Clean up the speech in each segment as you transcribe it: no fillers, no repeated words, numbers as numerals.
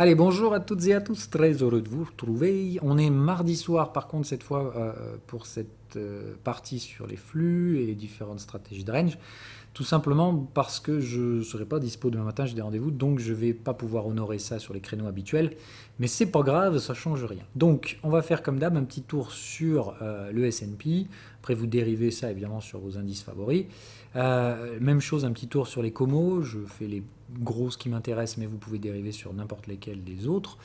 Allez, bonjour à toutes et à tous, très heureux de vous retrouver. On est mardi soir, par contre, cette fois, pour cette partie sur les flux et les différentes stratégies de range. Tout simplement parce que je ne serai pas dispo demain matin, j'ai des rendez-vous, donc je ne vais pas pouvoir honorer ça sur les créneaux habituels. Mais c'est pas grave, ça change rien. Donc, on va faire comme d'hab un petit tour sur le S&P. Après, vous dérivez ça évidemment sur vos indices favoris. Même chose, un petit tour sur les comos. Je fais les grosses qui m'intéressent, mais vous pouvez dériver sur n'importe lesquels des autres.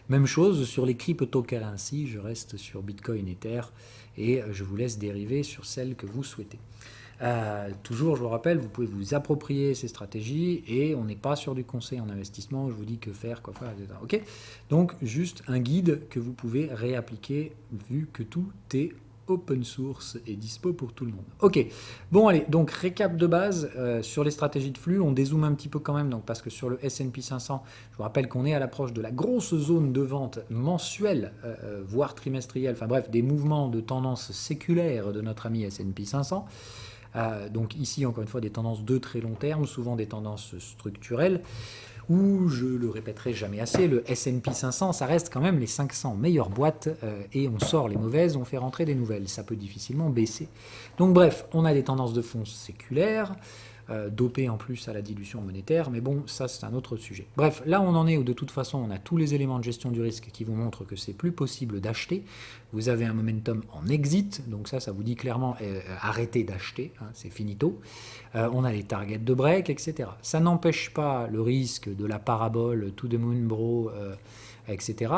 Même chose sur les cryptocurrencies. Je reste sur Bitcoin, Ether, et je vous laisse dériver sur celles que vous souhaitez. Toujours, je vous rappelle, vous pouvez vous approprier ces stratégies et on n'est pas sur du conseil en investissement. Je vous dis que faire, quoi faire, etc. Ok. Donc, juste un guide que vous pouvez réappliquer vu que tout est open source et dispo pour tout le monde. Ok. Bon, allez. Donc, récap de base sur les stratégies de flux. On dézoome un petit peu quand même, donc parce que sur le S&P 500, je vous rappelle qu'on est à l'approche de la grosse zone de vente mensuelle, voire trimestrielle. Enfin bref, des mouvements de tendance séculaire de notre ami S&P 500. Donc ici, encore une fois, des tendances de très long terme, souvent des tendances structurelles, où, je le répéterai jamais assez, le S&P 500, ça reste quand même les 500 meilleures boîtes, et on sort les mauvaises, on fait rentrer des nouvelles. Ça peut difficilement baisser. Donc bref, on a des tendances de fond séculaires, dopé en plus à la dilution monétaire, mais bon, ça c'est un autre sujet. Bref, là on en est où de toute façon on a tous les éléments de gestion du risque qui vous montrent que c'est plus possible d'acheter. Vous avez un momentum en exit, donc ça vous dit clairement arrêtez d'acheter, hein, c'est finito. On a les targets de break, etc. Ça n'empêche pas le risque de la parabole to the moon bro, etc.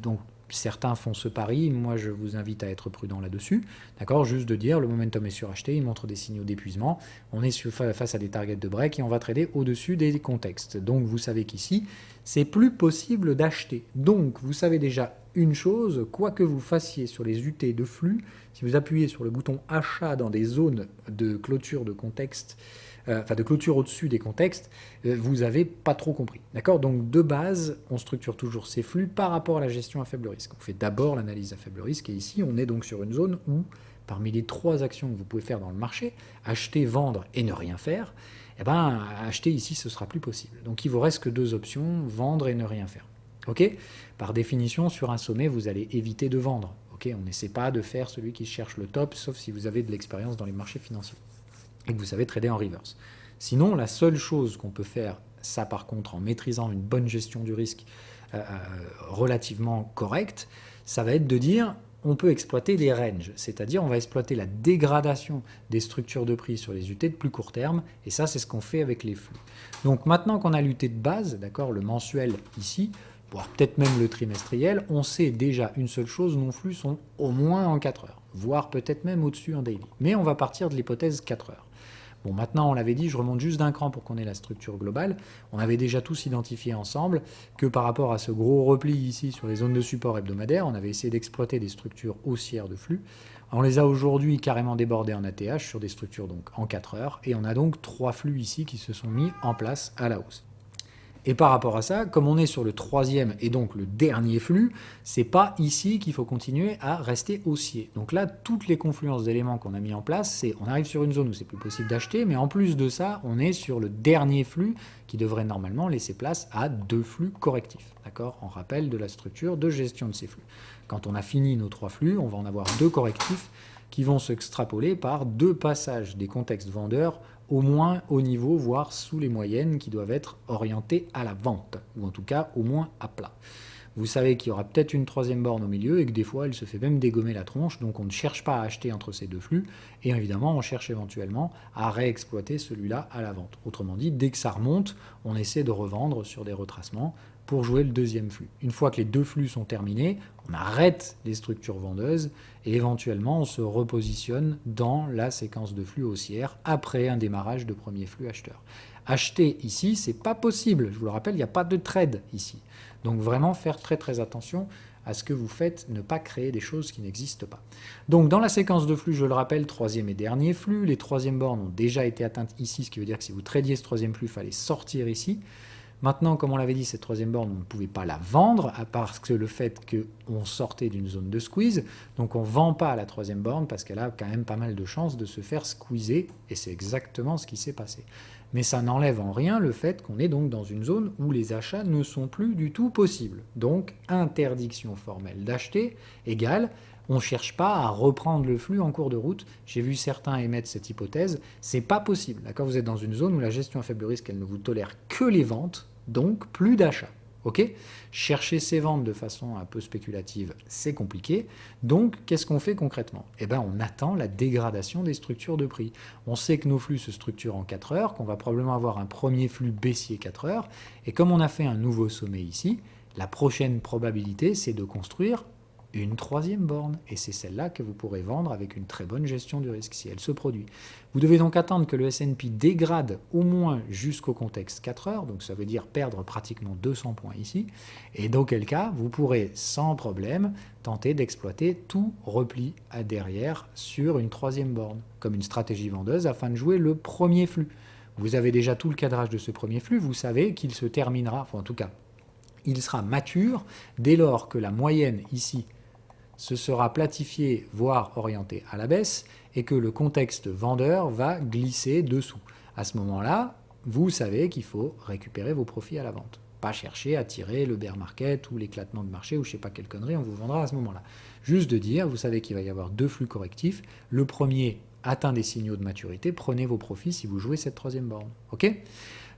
Donc certains font ce pari, moi je vous invite à être prudent là-dessus, d'accord. Juste de dire le momentum est suracheté, il montre des signaux d'épuisement, on est face à des targets de break et on va trader au-dessus des contextes. Donc vous savez qu'ici, c'est plus possible d'acheter. Donc vous savez déjà une chose, quoi que vous fassiez sur les UT de flux, si vous appuyez sur le bouton achat dans des zones de clôture de contexte, de clôture au-dessus des contextes, vous n'avez pas trop compris. D'accord. Donc de base, on structure toujours ces flux par rapport à la gestion à faible risque. On fait d'abord l'analyse à faible risque, et ici, on est donc sur une zone où, parmi les 3 actions que vous pouvez faire dans le marché, acheter, vendre et ne rien faire, eh ben, acheter ici, ce sera plus possible. Donc il vous reste que 2 options, vendre et ne rien faire. Ok. Par définition, sur un sommet, vous allez éviter de vendre. Ok. On n'essaie pas de faire celui qui cherche le top, sauf si vous avez de l'expérience dans les marchés financiers et que vous savez trader en reverse. Sinon, la seule chose qu'on peut faire, ça par contre, en maîtrisant une bonne gestion du risque relativement correcte, ça va être de dire on peut exploiter des ranges, c'est-à-dire on va exploiter la dégradation des structures de prix sur les UT de plus court terme, et ça c'est ce qu'on fait avec les flux. Donc maintenant qu'on a l'UT de base, d'accord, le mensuel ici, voire peut-être même le trimestriel, on sait déjà une seule chose, nos flux sont au moins en 4 heures, voire peut-être même au-dessus en daily. Mais on va partir de l'hypothèse 4 heures. Bon, maintenant, on l'avait dit, je remonte juste d'un cran pour qu'on ait la structure globale. On avait déjà tous identifié ensemble que par rapport à ce gros repli ici sur les zones de support hebdomadaires, on avait essayé d'exploiter des structures haussières de flux. On les a aujourd'hui carrément débordées en ATH sur des structures donc en 4 heures. Et on a donc 3 flux ici qui se sont mis en place à la hausse. Et par rapport à ça, comme on est sur le 3e et donc le dernier flux, c'est pas ici qu'il faut continuer à rester haussier. Donc là, toutes les confluences d'éléments qu'on a mis en place, c'est on arrive sur une zone où c'est plus possible d'acheter, mais en plus de ça, on est sur le dernier flux qui devrait normalement laisser place à 2 flux correctifs. D'accord. En rappel de la structure de gestion de ces flux. Quand on a fini nos 3 flux, on va en avoir 2 correctifs qui vont s'extrapoler par 2 passages des contextes vendeurs au moins au niveau, voire sous les moyennes qui doivent être orientées à la vente, ou en tout cas au moins à plat. Vous savez qu'il y aura peut-être une 3e borne au milieu et que des fois elle se fait même dégommer la tronche, donc on ne cherche pas à acheter entre ces 2 flux, et évidemment on cherche éventuellement à réexploiter celui-là à la vente. Autrement dit, dès que ça remonte, on essaie de revendre sur des retracements pour jouer le 2e flux. Une fois que les 2 flux sont terminés, on arrête les structures vendeuses et éventuellement on se repositionne dans la séquence de flux haussière après un démarrage de premier flux acheteur. Acheter ici, c'est pas possible. Je vous le rappelle, il n'y a pas de trade ici. Donc vraiment faire très très attention à ce que vous faites, ne pas créer des choses qui n'existent pas. Donc dans la séquence de flux, je le rappelle, 3e et dernier flux, les 3e bornes ont déjà été atteintes ici, ce qui veut dire que si vous tradiez ce 3e flux, il fallait sortir ici. Maintenant, comme on l'avait dit, cette troisième borne, on ne pouvait pas la vendre, parce que le fait qu'on sortait d'une zone de squeeze, donc on ne vend pas la troisième borne, parce qu'elle a quand même pas mal de chances de se faire squeezer, et c'est exactement ce qui s'est passé. Mais ça n'enlève en rien le fait qu'on est donc dans une zone où les achats ne sont plus du tout possibles. Donc, interdiction formelle d'acheter égale on ne cherche pas à reprendre le flux en cours de route. J'ai vu certains émettre cette hypothèse. C'est pas possible. D'accord, vous êtes dans une zone où la gestion à faible risque, elle ne vous tolère que les ventes, donc plus d'achat. Ok, chercher ces ventes de façon un peu spéculative, c'est compliqué. Donc, qu'est-ce qu'on fait concrètement? Eh bien, on attend la dégradation des structures de prix. On sait que nos flux se structurent en 4 heures, qu'on va probablement avoir un premier flux baissier 4 heures. Et comme on a fait un nouveau sommet ici, la prochaine probabilité, c'est de construire une troisième borne, et c'est celle-là que vous pourrez vendre avec une très bonne gestion du risque si elle se produit. Vous devez donc attendre que le S&P dégrade au moins jusqu'au contexte 4 heures, donc ça veut dire perdre pratiquement 200 points ici, et dans quel cas vous pourrez sans problème tenter d'exploiter tout repli à derrière sur une troisième borne, comme une stratégie vendeuse afin de jouer le premier flux. Vous avez déjà tout le cadrage de ce premier flux, vous savez qu'il se terminera, enfin en tout cas, il sera mature dès lors que la moyenne ici se sera platifié, voire orienté à la baisse, et que le contexte vendeur va glisser dessous. À ce moment-là, vous savez qu'il faut récupérer vos profits à la vente. Pas chercher à tirer le bear market ou l'éclatement de marché ou je ne sais pas quelle connerie on vous vendra à ce moment-là. Juste de dire, vous savez qu'il va y avoir deux flux correctifs. Le premier atteint des signaux de maturité, prenez vos profits si vous jouez cette troisième borne. Ok ?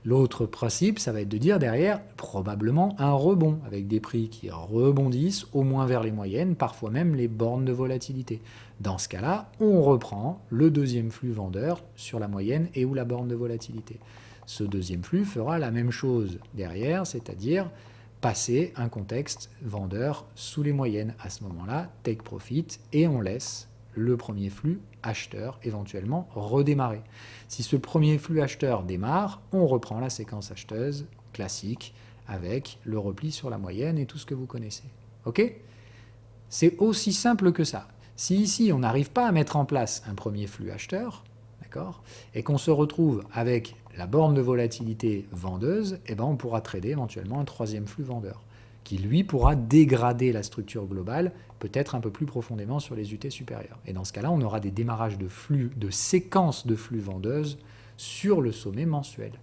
L'autre principe, ça va être de dire derrière, probablement un rebond, avec des prix qui rebondissent au moins vers les moyennes, parfois même les bornes de volatilité. Dans ce cas-là, on reprend le deuxième flux vendeur sur la moyenne et ou la borne de volatilité. Ce deuxième flux fera la même chose derrière, c'est-à-dire passer un contexte vendeur sous les moyennes. À ce moment-là, take profit et on laisse le premier flux acheteur éventuellement redémarrer. Si ce premier flux acheteur démarre, on reprend la séquence acheteuse classique avec le repli sur la moyenne et tout ce que vous connaissez. Ok ? C'est aussi simple que ça. Si ici on n'arrive pas à mettre en place un premier flux acheteur, d'accord, et qu'on se retrouve avec la borne de volatilité vendeuse, eh ben on pourra trader éventuellement un troisième flux vendeur, qui lui pourra dégrader la structure globale peut-être un peu plus profondément sur les UT supérieures. Et dans ce cas-là, on aura des démarrages de flux, de séquences de flux vendeuses sur le sommet mensuel.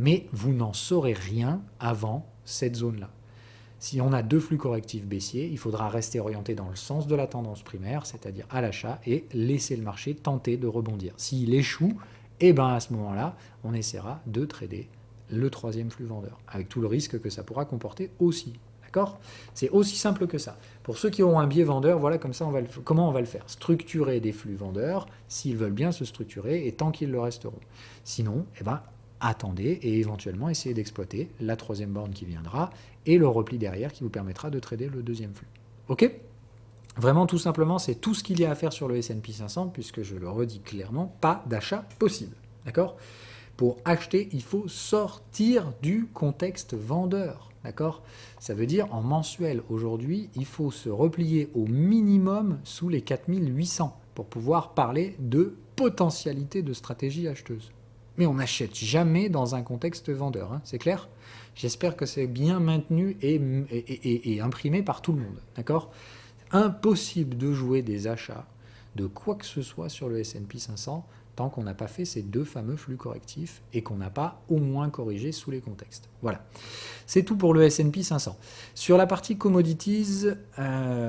Mais vous n'en saurez rien avant cette zone-là. Si on a deux flux correctifs baissiers, il faudra rester orienté dans le sens de la tendance primaire, c'est-à-dire à l'achat, et laisser le marché tenter de rebondir. S'il échoue, eh ben à ce moment-là, on essaiera de trader le troisième flux vendeur, avec tout le risque que ça pourra comporter aussi. D'accord ? C'est aussi simple que ça. Pour ceux qui auront un biais vendeur, voilà comme ça comment on va le faire. Structurer des flux vendeurs s'ils veulent bien se structurer et tant qu'ils le resteront. Sinon, eh ben, attendez et éventuellement essayez d'exploiter la troisième borne qui viendra et le repli derrière qui vous permettra de trader le deuxième flux. Ok ? Vraiment, tout simplement, c'est tout ce qu'il y a à faire sur le S&P 500 puisque je le redis clairement, pas d'achat possible. D'accord ? Pour acheter, il faut sortir du contexte vendeur. D'accord ? Ça veut dire en mensuel, aujourd'hui, il faut se replier au minimum sous les 4800 pour pouvoir parler de potentialité de stratégie acheteuse. Mais on n'achète jamais dans un contexte vendeur, hein, c'est clair ? J'espère que c'est bien maintenu et imprimé par tout le monde. D'accord ? Impossible de jouer des achats de quoi que ce soit sur le S&P 500 tant qu'on n'a pas fait ces deux fameux flux correctifs et qu'on n'a pas au moins corrigé sous les contextes. Voilà. C'est tout pour le S&P 500. Sur la partie commodities,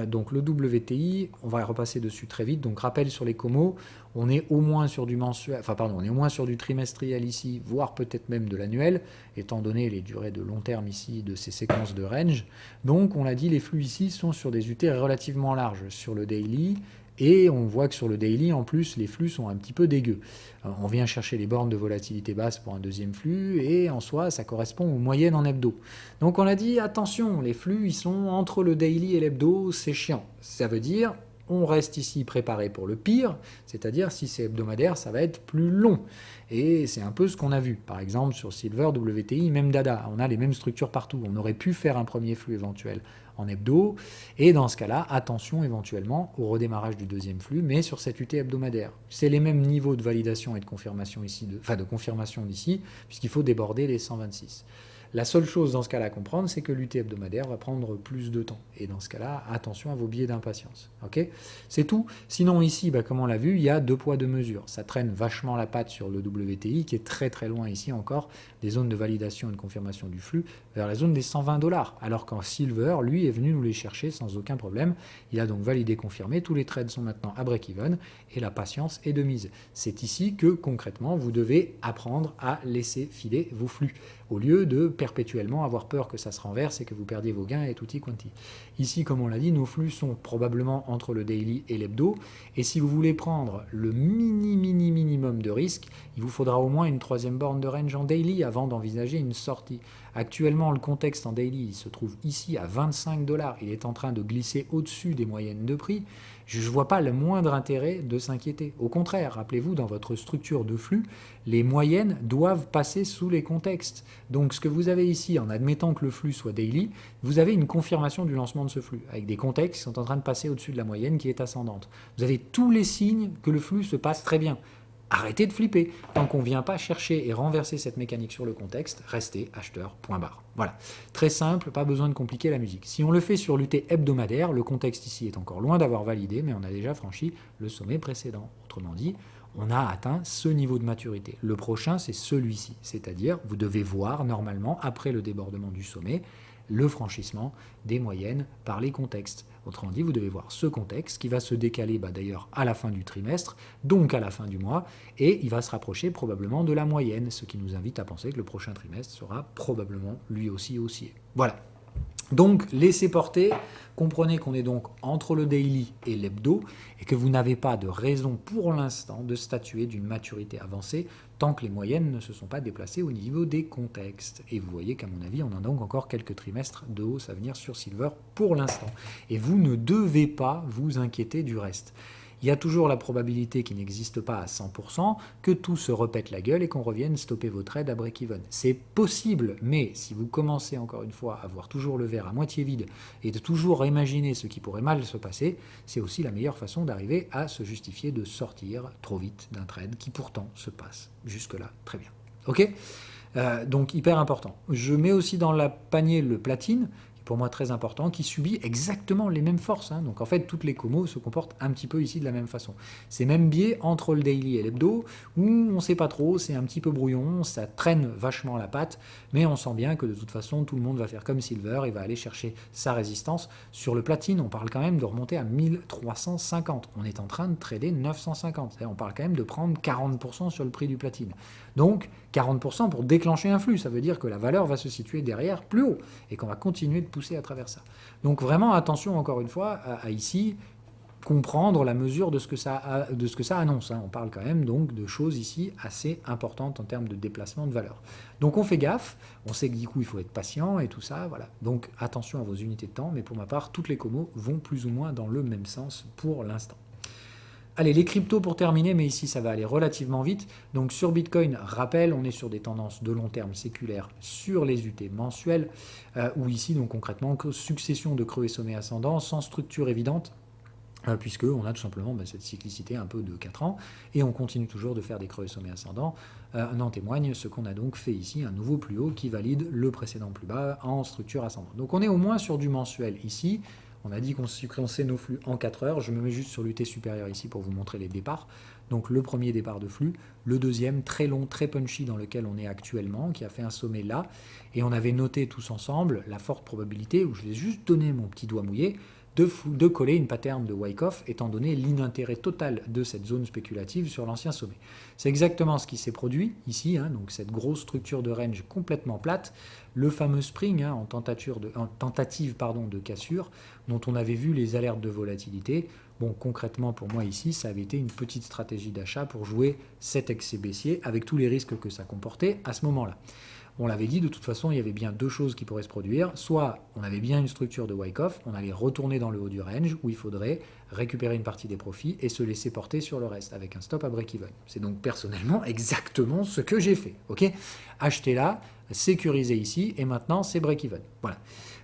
donc le WTI, on va repasser dessus très vite. Donc rappel sur les commos, on est au moins sur du mensuel, on est au moins sur du trimestriel ici, voire peut-être même de l'annuel, étant donné les durées de long terme ici de ces séquences de range. Donc on l'a dit, les flux ici sont sur des UT relativement larges sur le daily. Et on voit que sur le daily, en plus, les flux sont un petit peu dégueux. On vient chercher les bornes de volatilité basse pour un deuxième flux, et en soi, ça correspond aux moyennes en hebdo. Donc on a dit, attention, les flux, ils sont entre le daily et l'hebdo, c'est chiant. Ça veut dire, on reste ici préparé pour le pire, c'est-à-dire si c'est hebdomadaire, ça va être plus long. Et c'est un peu ce qu'on a vu. Par exemple, sur Silver, WTI, même Dada, on a les mêmes structures partout. On aurait pu faire un premier flux éventuel en hebdo, et dans ce cas-là, attention éventuellement au redémarrage du deuxième flux, mais sur cette UT hebdomadaire. C'est les mêmes niveaux de validation et de confirmation ici, de confirmation d'ici, puisqu'il faut déborder les 126. La seule chose dans ce cas-là à comprendre, c'est que l'UT hebdomadaire va prendre plus de temps. Et dans ce cas-là, attention à vos biais d'impatience. Ok, c'est tout. Sinon ici, comme on l'a vu, il y a 2 poids 2 mesures. Ça traîne vachement la patte sur le WTI qui est très très loin ici encore des zones de validation et de confirmation du flux vers la zone des 120 $. Alors qu'en silver, lui est venu nous les chercher sans aucun problème. Il a donc validé, confirmé. Tous les trades sont maintenant à break-even et la patience est de mise. C'est ici que concrètement, vous devez apprendre à laisser filer vos flux au lieu de perpétuellement avoir peur que ça se renverse et que vous perdiez vos gains et tutti quanti. Ici, comme on l'a dit, nos flux sont probablement entre le daily et l'hebdo. Et si vous voulez prendre le minimum de risque, il vous faudra au moins une 3e borne de range en daily avant d'envisager une sortie. Actuellement, le contexte en daily il se trouve ici à 25 $. Il est en train de glisser au-dessus des moyennes de prix. Je ne vois pas le moindre intérêt de s'inquiéter. Au contraire, rappelez-vous, dans votre structure de flux, les moyennes doivent passer sous les contextes. Donc ce que vous avez ici, en admettant que le flux soit daily, vous avez une confirmation du lancement de ce flux, avec des contextes qui sont en train de passer au-dessus de la moyenne qui est ascendante. Vous avez tous les signes que le flux se passe très bien. Arrêtez de flipper. Tant qu'on ne vient pas chercher et renverser cette mécanique sur le contexte, restez acheteur, point barre. Voilà. Très simple, pas besoin de compliquer la musique. Si on le fait sur l'UT hebdomadaire, le contexte ici est encore loin d'avoir validé, mais on a déjà franchi le sommet précédent. Autrement dit, on a atteint ce niveau de maturité. Le prochain, c'est celui-ci. C'est-à-dire, vous devez voir normalement, après le débordement du sommet, le franchissement des moyennes par les contextes. Autrement dit, vous devez voir ce contexte qui va se décaler d'ailleurs à la fin du trimestre, donc à la fin du mois, et il va se rapprocher probablement de la moyenne, ce qui nous invite à penser que le prochain trimestre sera probablement lui aussi haussier. Voilà. Donc, laissez porter, comprenez qu'on est donc entre le daily et l'hebdo et que vous n'avez pas de raison pour l'instant de statuer d'une maturité avancée tant que les moyennes ne se sont pas déplacées au niveau des contextes. Et vous voyez qu'à mon avis, on a donc encore quelques trimestres de hausse à venir sur Silver pour l'instant. Et vous ne devez pas vous inquiéter du reste. Il y a toujours la probabilité qui n'existe pas à 100% que tout se repète la gueule et qu'on revienne stopper vos trades à break-even. C'est possible, mais si vous commencez encore une fois à voir toujours le verre à moitié vide et de toujours imaginer ce qui pourrait mal se passer, c'est aussi la meilleure façon d'arriver à se justifier de sortir trop vite d'un trade qui pourtant se passe jusque-là très bien. Ok ? Donc hyper important. Je mets aussi dans la panier le platine, pour moi très important, qui subit exactement les mêmes forces. Donc en fait, toutes les comos se comportent un petit peu ici de la même façon. Ces mêmes biais entre le daily et l'hebdo, où on ne sait pas trop, c'est un petit peu brouillon, ça traîne vachement la patte, mais on sent bien que de toute façon, tout le monde va faire comme Silver et va aller chercher sa résistance. Sur le platine, on parle quand même de remonter à 1350. On est en train de trader 950. On parle quand même de prendre 40% sur le prix du platine. Donc 40% pour déclencher un flux, ça veut dire que la valeur va se situer derrière plus haut et qu'on va continuer de pousser à travers ça. Donc vraiment attention encore une fois à ici comprendre la mesure de ce que ça annonce. On parle quand même donc de choses ici assez importantes en termes de déplacement de valeur. Donc on fait gaffe, on sait que du coup il faut être patient et tout ça, voilà. Donc attention à vos unités de temps, mais pour ma part, toutes les comos vont plus ou moins dans le même sens pour l'instant. Allez, les cryptos pour terminer, mais ici ça va aller relativement vite. Donc sur Bitcoin, rappel, on est sur des tendances de long terme séculaires sur les UT mensuelles, où ici donc concrètement succession de creux et sommets ascendants sans structure évidente, puisqu'on a tout simplement cette cyclicité un peu de 4 ans, et on continue toujours de faire des creux et sommets ascendants. En témoigne ce qu'on a donc fait ici, un nouveau plus haut qui valide le précédent plus bas en structure ascendante. Donc on est au moins sur du mensuel ici. On a dit qu'on séquençait nos flux en 4 heures. Je me mets juste sur l'UT supérieur ici pour vous montrer les départs. Donc le premier départ de flux, le deuxième très long, très punchy dans lequel on est actuellement, qui a fait un sommet là. Et on avait noté tous ensemble la forte probabilité, où je vais juste donner mon petit doigt mouillé, de coller une pattern de Wyckoff, étant donné l'inintérêt total de cette zone spéculative sur l'ancien sommet. C'est exactement ce qui s'est produit ici, donc cette grosse structure de range complètement plate, le fameux spring en tentative de cassure, dont on avait vu les alertes de volatilité. Bon, concrètement pour moi ici, ça avait été une petite stratégie d'achat pour jouer cet excès baissier, avec tous les risques que ça comportait à ce moment-là. On l'avait dit, de toute façon, il y avait bien deux choses qui pourraient se produire. Soit on avait bien une structure de Wyckoff, on allait retourner dans le haut du range, où il faudrait récupérer une partie des profits et se laisser porter sur le reste avec un stop à break-even. C'est donc personnellement exactement ce que j'ai fait. Ok, acheter là, sécuriser ici et maintenant c'est break-even. Voilà.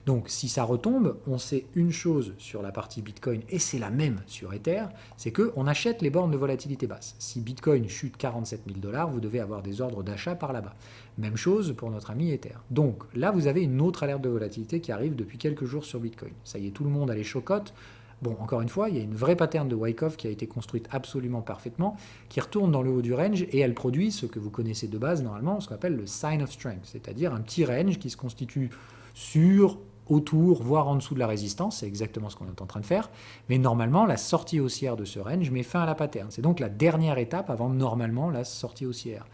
Donc si ça retombe, on sait une chose sur la partie Bitcoin et c'est la même sur Ether, c'est qu'on achète les bornes de volatilité basse. Si Bitcoin chute 47 000 $, vous devez avoir des ordres d'achat par là-bas. Même chose pour notre ami Ether. Donc là, vous avez une autre alerte de volatilité qui arrive depuis quelques jours sur Bitcoin. Ça y est, tout le monde a les chocottes. Bon, encore une fois, il y a une vraie pattern de Wyckoff qui a été construite absolument parfaitement, qui retourne dans le haut du range et elle produit ce que vous connaissez de base normalement, ce qu'on appelle le sign of strength, c'est-à-dire un petit range qui se constitue sur, autour, voire en dessous de la résistance, c'est exactement ce qu'on est en train de faire, mais normalement la sortie haussière de ce range met fin à la pattern. C'est donc la dernière étape avant normalement la sortie haussière.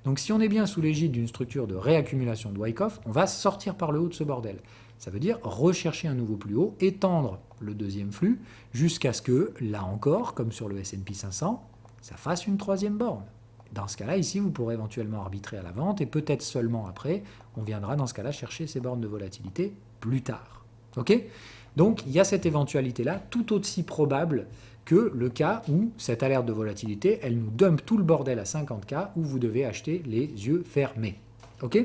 Donc si on est bien sous l'égide d'une structure de réaccumulation de Wyckoff, on va sortir par le haut de ce bordel. Ça veut dire rechercher un nouveau plus haut, étendre le deuxième flux, jusqu'à ce que, là encore, comme sur le S&P 500, ça fasse une troisième borne. Dans ce cas-là, ici, vous pourrez éventuellement arbitrer à la vente, et peut-être seulement après, on viendra dans ce cas-là chercher ces bornes de volatilité plus tard. Ok ? Donc, il y a cette éventualité-là, tout aussi probable que le cas où cette alerte de volatilité, elle nous dump tout le bordel à 50K, où vous devez acheter les yeux fermés. Ok ?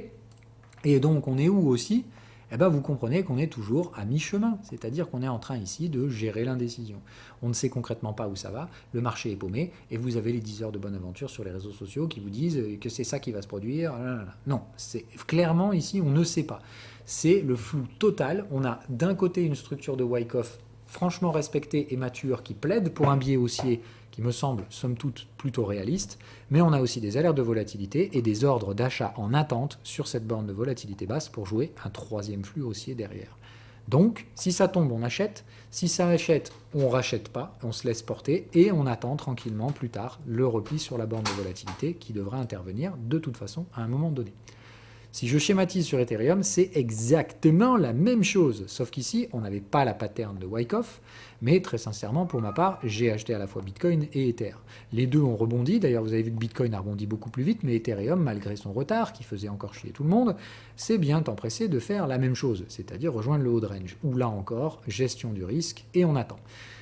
Et donc, on est où aussi ? Eh bien, vous comprenez qu'on est toujours à mi-chemin, c'est-à-dire qu'on est en train ici de gérer l'indécision. On ne sait concrètement pas où ça va, le marché est paumé, et vous avez les 10 heures de bonne aventure sur les réseaux sociaux qui vous disent que c'est ça qui va se produire. Non, c'est clairement ici, on ne sait pas. C'est le flou total. On a d'un côté une structure de Wyckoff franchement respectée et mature qui plaide pour un biais haussier qui me semble, somme toute, plutôt réaliste, mais on a aussi des alertes de volatilité et des ordres d'achat en attente sur cette borne de volatilité basse pour jouer un troisième flux haussier derrière. Donc, si ça tombe, on achète. Si ça achète, on ne rachète pas, on se laisse porter et on attend tranquillement plus tard le repli sur la borne de volatilité qui devra intervenir de toute façon à un moment donné. Si je schématise sur Ethereum, c'est exactement la même chose, sauf qu'ici, on n'avait pas la pattern de Wyckoff, mais très sincèrement, pour ma part, j'ai acheté à la fois Bitcoin et Ether. Les deux ont rebondi, d'ailleurs vous avez vu que Bitcoin a rebondi beaucoup plus vite, mais Ethereum, malgré son retard, qui faisait encore chier tout le monde, s'est bien empressé de faire la même chose, c'est-à-dire rejoindre le haut de range, où là encore, gestion du risque, et on attend.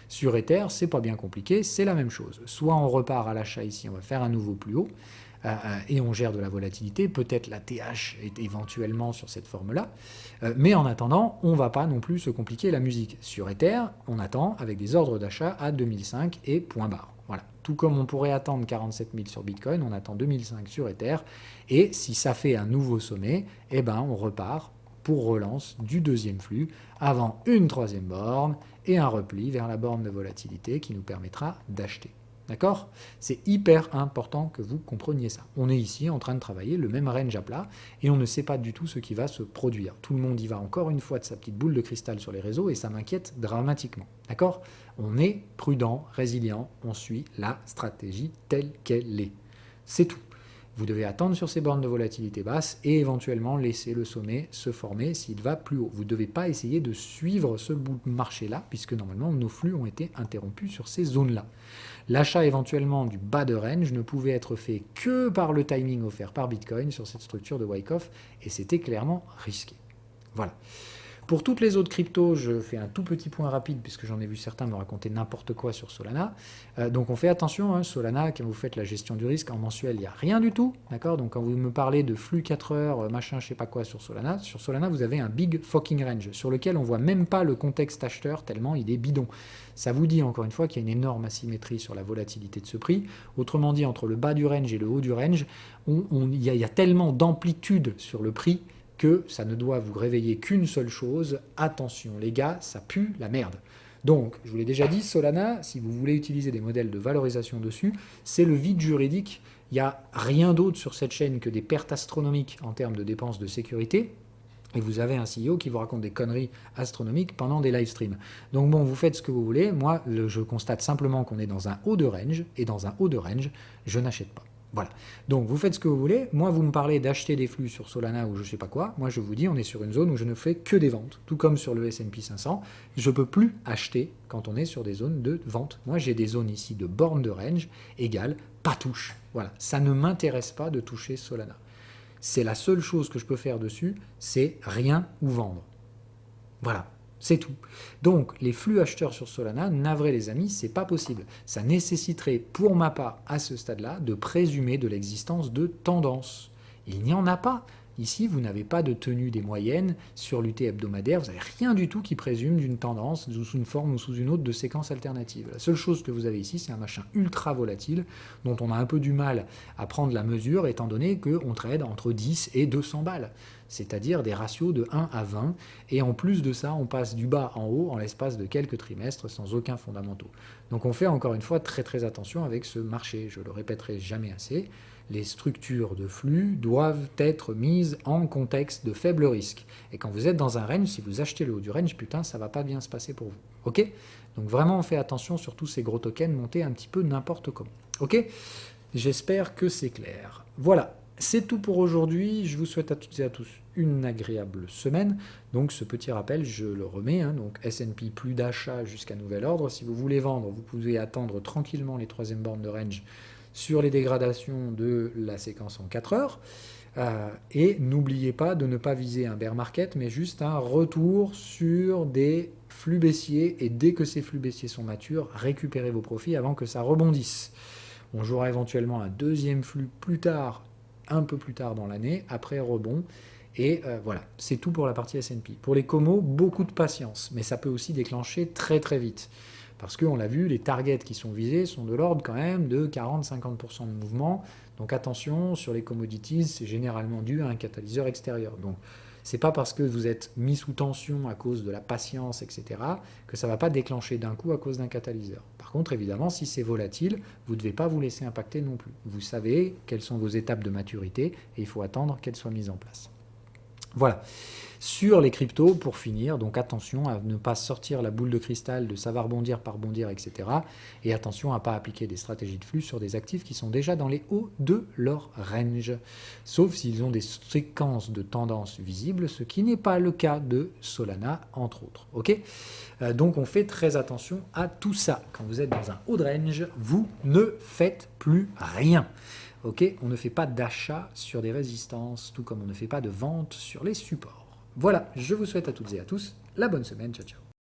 Sur Ether, c'est pas bien compliqué, c'est la même chose. Soit on repart à l'achat ici, on va faire un nouveau plus haut, et on gère de la volatilité, peut-être la TH est éventuellement sur cette forme-là, mais en attendant, on ne va pas non plus se compliquer la musique. Sur Ether, on attend avec des ordres d'achat à 2005 et point barre. Voilà. Tout comme on pourrait attendre 47 000 sur Bitcoin, on attend 2005 sur Ether, et si ça fait un nouveau sommet, eh ben on repart pour relance du deuxième flux, avant une troisième borne et un repli vers la borne de volatilité qui nous permettra d'acheter. D'accord ? C'est hyper important que vous compreniez ça. On est ici en train de travailler le même range à plat et on ne sait pas du tout ce qui va se produire. Tout le monde y va encore une fois de sa petite boule de cristal sur les réseaux et ça m'inquiète dramatiquement. D'accord ? On est prudent, résilient, on suit la stratégie telle qu'elle est. C'est tout. Vous devez attendre sur ces bornes de volatilité basse et éventuellement laisser le sommet se former s'il va plus haut. Vous ne devez pas essayer de suivre ce bout de marché-là, puisque normalement nos flux ont été interrompus sur ces zones-là. L'achat éventuellement du bas de range ne pouvait être fait que par le timing offert par Bitcoin sur cette structure de Wyckoff, et c'était clairement risqué. Voilà. Pour toutes les autres cryptos, je fais un tout petit point rapide puisque j'en ai vu certains me raconter n'importe quoi sur Solana. Donc on fait attention, hein, Solana, quand vous faites la gestion du risque en mensuel, il n'y a rien du tout. D'accord ? Donc quand vous me parlez de flux 4 heures, machin, je sais pas quoi sur Solana, vous avez un big fucking range sur lequel on voit même pas le contexte acheteur tellement il est bidon. Ça vous dit encore une fois qu'il y a une énorme asymétrie sur la volatilité de ce prix. Autrement dit, entre le bas du range et le haut du range, il y a tellement d'amplitude sur le prix que ça ne doit vous réveiller qu'une seule chose, attention les gars, ça pue la merde. Donc, je vous l'ai déjà dit, Solana, si vous voulez utiliser des modèles de valorisation dessus, c'est le vide juridique. Il n'y a rien d'autre sur cette chaîne que des pertes astronomiques en termes de dépenses de sécurité. Et vous avez un CEO qui vous raconte des conneries astronomiques pendant des live streams. Donc bon, vous faites ce que vous voulez. Moi, je constate simplement qu'on est dans un haut de range, et dans un haut de range, je n'achète pas. Voilà. Donc vous faites ce que vous voulez. Moi, vous me parlez d'acheter des flux sur Solana ou je sais pas quoi. Moi, je vous dis, on est sur une zone où je ne fais que des ventes. Tout comme sur le S&P 500, je peux plus acheter quand on est sur des zones de vente. Moi, j'ai des zones ici de borne de range égale pas touche. Voilà. Ça ne m'intéresse pas de toucher Solana. C'est la seule chose que je peux faire dessus, c'est rien ou vendre. Voilà. C'est tout. Donc, les flux acheteurs sur Solana, navré les amis, c'est pas possible. Ça nécessiterait, pour ma part, à ce stade-là, de présumer de l'existence de tendances. Il n'y en a pas. Ici, vous n'avez pas de tenue des moyennes sur l'UT hebdomadaire, vous n'avez rien du tout qui présume d'une tendance sous une forme ou sous une autre de séquence alternative. La seule chose que vous avez ici, c'est un machin ultra volatile dont on a un peu du mal à prendre la mesure étant donné qu'on trade entre 10 et 200 balles, c'est-à-dire des ratios de 1 à 20, et en plus de ça, on passe du bas en haut en l'espace de quelques trimestres sans aucun fondamentaux. Donc on fait encore une fois très très attention avec ce marché, je le répéterai jamais assez. Les structures de flux doivent être mises en contexte de faible risque. Et quand vous êtes dans un range, si vous achetez le haut du range, putain, ça va pas bien se passer pour vous. Ok? Donc vraiment, on fait attention sur tous ces gros tokens montés un petit peu n'importe comment. Ok? J'espère que c'est clair. Voilà, c'est tout pour aujourd'hui. Je vous souhaite à toutes et à tous une agréable semaine. Donc ce petit rappel, je le remets. Donc S&P plus d'achat jusqu'à nouvel ordre. Si vous voulez vendre, vous pouvez attendre tranquillement les troisièmes bornes de range sur les dégradations de la séquence en 4 heures. Et n'oubliez pas de ne pas viser un bear market, mais juste un retour sur des flux baissiers. Et dès que ces flux baissiers sont matures, récupérez vos profits avant que ça rebondisse. On jouera éventuellement un deuxième flux plus tard, un peu plus tard dans l'année, après rebond. Et voilà, c'est tout pour la partie S&P. Pour les comos, beaucoup de patience, mais ça peut aussi déclencher très très vite. Parce qu'on l'a vu, les targets qui sont visés sont de l'ordre quand même de 40-50% de mouvement. Donc attention, sur les commodities, c'est généralement dû à un catalyseur extérieur. Donc c'est pas parce que vous êtes mis sous tension à cause de la patience, etc., que ça ne va pas déclencher d'un coup à cause d'un catalyseur. Par contre, évidemment, si c'est volatile, vous ne devez pas vous laisser impacter non plus. Vous savez quelles sont vos étapes de maturité et il faut attendre qu'elles soient mises en place. Voilà. Sur les cryptos, pour finir, donc attention à ne pas sortir la boule de cristal de ça va rebondir par bondir, etc. Et attention à ne pas appliquer des stratégies de flux sur des actifs qui sont déjà dans les hauts de leur range, sauf s'ils ont des séquences de tendance visibles, ce qui n'est pas le cas de Solana, entre autres. Ok, donc on fait très attention à tout ça. Quand vous êtes dans un haut de range, vous ne faites plus rien. Ok, on ne fait pas d'achat sur des résistances, tout comme on ne fait pas de vente sur les supports. Voilà, je vous souhaite à toutes et à tous la bonne semaine. Ciao, ciao.